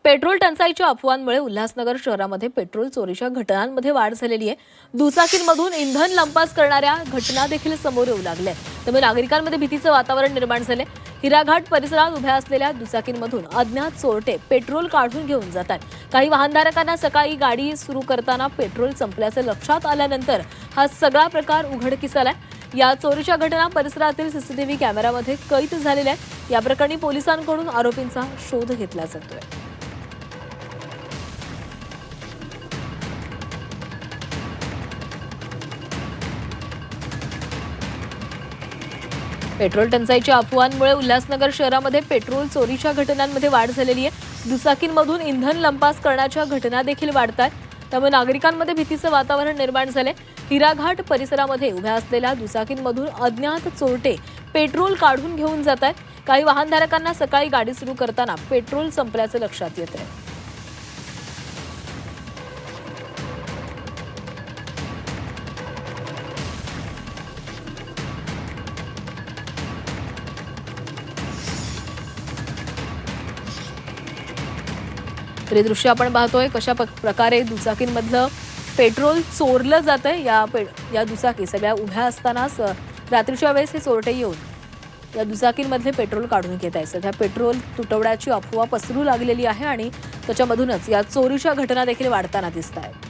Petrol टंचाईच्या अफवांमुळे उल्हासनगर शहरामध्ये petrol चोरीच्या घटनांमध्ये वाढ झालेली आहे। दुचाकींमधून इंधन लंपास करणाऱ्या घटना देखील समोर येऊ लागल्या। त्यामुळे नागरिकांमध्ये भीतीचं वातावरण निर्माण झाले। हिराघाट परिसरात उभ्या असलेल्या दुचाकींमधून अज्ञात चोरटे पेट्रोल काढून घेऊन जातात। काही वाहनधारकांना सकाळी गाडी सुरू करताना पेट्रोल संपल्याचं लक्षात आल्यानंतर हा सगळा प्रकार उघडकीस आलाय। या चोरीच्या घटना परिसरातील सीसीटीव्ही कॅमेऱ्यामध्ये कैद झालेल्या आहेत। या प्रकरणी पोलिसांकडून आरोपींचा शोध घेतला जातोय। पेट्रोल टंचाईच्या अफवांमुळे उल्हासनगर शहरामध्ये पेट्रोल चोरीच्या घटनांमध्ये वाढ झालेली आहे। दुचाकींमधून इंधन लंपास करण्याच्या घटना देखील वाढतात। त्यामुळे नागरिकांमध्ये भीतीचं वातावरण निर्माण झाले। हिराघाट परिसरामध्ये उभ्या असलेल्या दुचाकींमधून अज्ञात चोरटे पेट्रोल काढून घेऊन जातात। काही वाहनधारकांना सकाळी गाडी सुरू करताना पेट्रोल संपल्याचं लक्षात येतंय। तरी दृश्य आपण पाहतोय कशा प्रकारे दुचाकींमधलं पेट्रोल चोरलं जातंय। या दुचाकी सगळ्या उभ्या असतानाच रात्रीच्या वेळेस हे चोरटे येऊन या दुचाकींमधले पेट्रोल काढून घेत आहेत। सध्या पेट्रोल तुटवड्याची अफवा पसरू लागलेली आहे आणि त्याच्यामधूनच या चोरीच्या घटना देखील वाढताना दिसत आहेत।